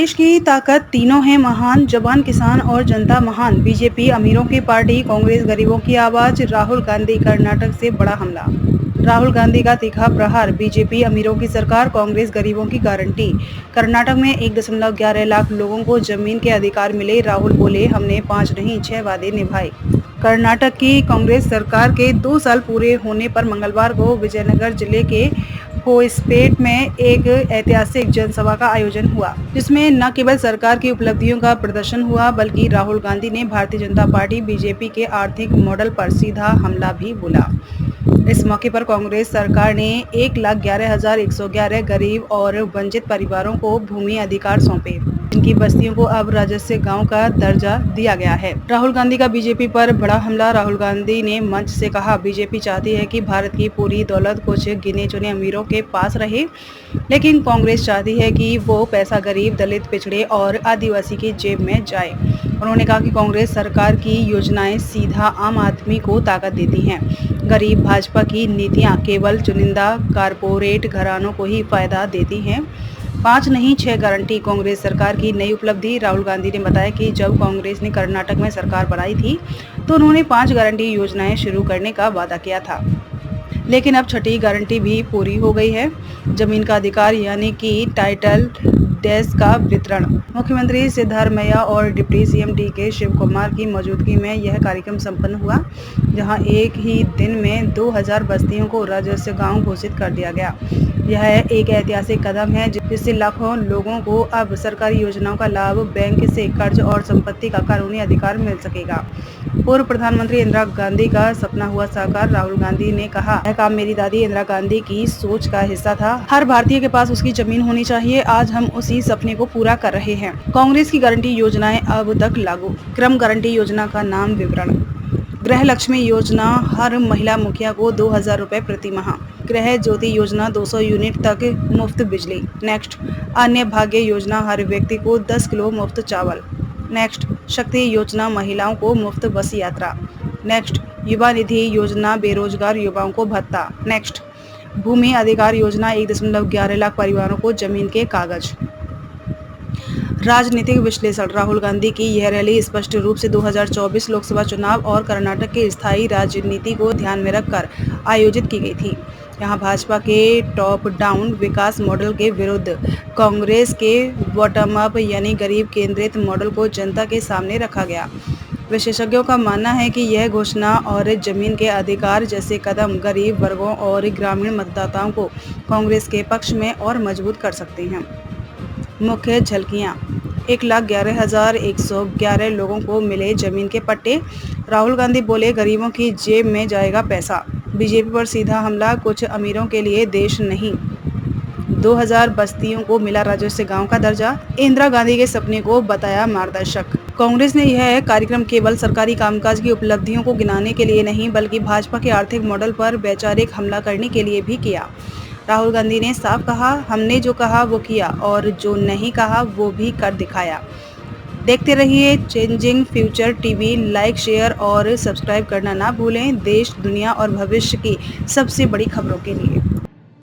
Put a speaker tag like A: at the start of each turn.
A: देश की ताकत तीनों है महान, जवान किसान और जनता महान। बीजेपी अमीरों की पार्टी, कांग्रेस गरीबों की आवाज। राहुल गांधी कर्नाटक से बड़ा हमला। राहुल गांधी का तीखा प्रहार। बीजेपी अमीरों की सरकार, कांग्रेस गरीबों की गारंटी। कर्नाटक में 1.11 लाख लोगों को जमीन के अधिकार मिले। राहुल बोले, हमने 5 नहीं 6 वादे निभाए। कर्नाटक की कांग्रेस सरकार के 2 साल पूरे होने पर मंगलवार को विजयनगर जिले के होसपेट में एक ऐतिहासिक जनसभा का आयोजन हुआ, जिसमें न केवल सरकार की उपलब्धियों का प्रदर्शन हुआ, बल्कि राहुल गांधी ने भारतीय जनता पार्टी बीजेपी के आर्थिक मॉडल पर सीधा हमला भी बोला। इस मौके पर कांग्रेस सरकार ने 1,11,111 गरीब और वंचित परिवारों को भूमि अधिकार सौंपे, जिनकी बस्तियों को अब राजस्व गांव का दर्जा दिया गया है। राहुल गांधी का बीजेपी पर बड़ा हमला। राहुल गांधी ने मंच से कहा, बीजेपी चाहती है कि भारत की पूरी दौलत कुछ गिने चुने अमीरों के पास रहे, लेकिन कांग्रेस चाहती है कि वो पैसा गरीब, दलित, पिछड़े और आदिवासी की जेब में जाए। उन्होंने कहा कि कांग्रेस सरकार की योजनाएं सीधा आम आदमी को ताकत देती हैं। गरीब भाजपा की नीतियां केवल चुनिंदा कारपोरेट घरानों को ही फायदा देती हैं। 5 नहीं 6 गारंटी कांग्रेस सरकार की नई उपलब्धि। राहुल गांधी ने बताया कि जब कांग्रेस ने कर्नाटक में सरकार बनाई थी, तो उन्होंने 5 गारंटी योजनाएं शुरू करने का वादा किया था, लेकिन अब छठी गारंटी भी पूरी हो गई है। जमीन का अधिकार यानी कि टाइटल डैश का वितरण। मुख्यमंत्री सिद्धारमैया और deputy CM DK Shiv Kumar की मौजूदगी में यह कार्यक्रम संपन्न हुआ, जहां एक ही दिन में 2000 बस्तियों को राजस्व गांव घोषित कर दिया गया। यह एक ऐतिहासिक कदम है, जिससे लाखों लोगों को अब सरकारी योजनाओं का लाभ, बैंक से कर्ज और संपत्ति का कानूनी अधिकार मिल सकेगा। पूर्व प्रधानमंत्री इंदिरा गांधी का सपना हुआ साकार। राहुल गांधी ने कहा, यह काम मेरी दादी इंदिरा गांधी की सोच का हिस्सा था। हर भारतीय के पास उसकी जमीन होनी चाहिए। आज हम उसी सपने को पूरा कर रहे हैं। कांग्रेस की गारंटी योजनाएं अब तक लागू। क्रम गारंटी योजना का नाम, विवरण। गृह लक्ष्मी योजना, हर महिला मुखिया को 2,000 रुपए प्रति माह। गृह ज्योति योजना, 200 यूनिट तक मुफ्त बिजली। नेक्स्ट। अन्य भाग्य योजना, हर व्यक्ति को 10 किलो मुफ्त चावल। नेक्स्ट। शक्ति योजना, महिलाओं को मुफ्त बस यात्रा। नेक्स्ट। युवा निधि योजना, बेरोजगार युवाओं को भत्ता। नेक्स्ट। भूमि अधिकार योजना, 1.11 लाख परिवारों को जमीन के कागज। राजनीतिक विश्लेषण। राहुल गांधी की यह रैली स्पष्ट रूप से 2024 लोकसभा चुनाव और कर्नाटक की स्थायी राजनीति को ध्यान में रखकर आयोजित की गई थी। यहाँ भाजपा के टॉप डाउन विकास मॉडल के विरुद्ध कांग्रेस के बॉटम अप यानी गरीब केंद्रित मॉडल को जनता के सामने रखा गया। विशेषज्ञों का मानना है कि यह घोषणा और जमीन के अधिकार जैसे कदम गरीब वर्गों और ग्रामीण मतदाताओं को कांग्रेस के पक्ष में और मजबूत कर सकते हैं। मुख्य झलकियां। 1,11,111 लोगों को मिले जमीन के पट्टे। राहुल गांधी बोले, गरीबों की जेब में जाएगा पैसा। बीजेपी पर सीधा हमला, कुछ अमीरों के लिए देश नहीं। 2000 बस्तियों को मिला राजस्व गांव का दर्जा। इंदिरा गांधी के सपने को बताया मार्गदर्शक। कांग्रेस ने यह कार्यक्रम केवल सरकारी कामकाज की उपलब्धियों को गिनाने के लिए नहीं, बल्कि भाजपा के आर्थिक मॉडल पर वैचारिक हमला करने के लिए भी किया। राहुल गांधी ने साफ कहा, हमने जो कहा वो किया और जो नहीं कहा वो भी कर दिखाया। देखते रहिए changing future TV. Like, share और सब्सक्राइब करना ना भूलें। देश, दुनिया और भविष्य की सबसे बड़ी खबरों के लिए।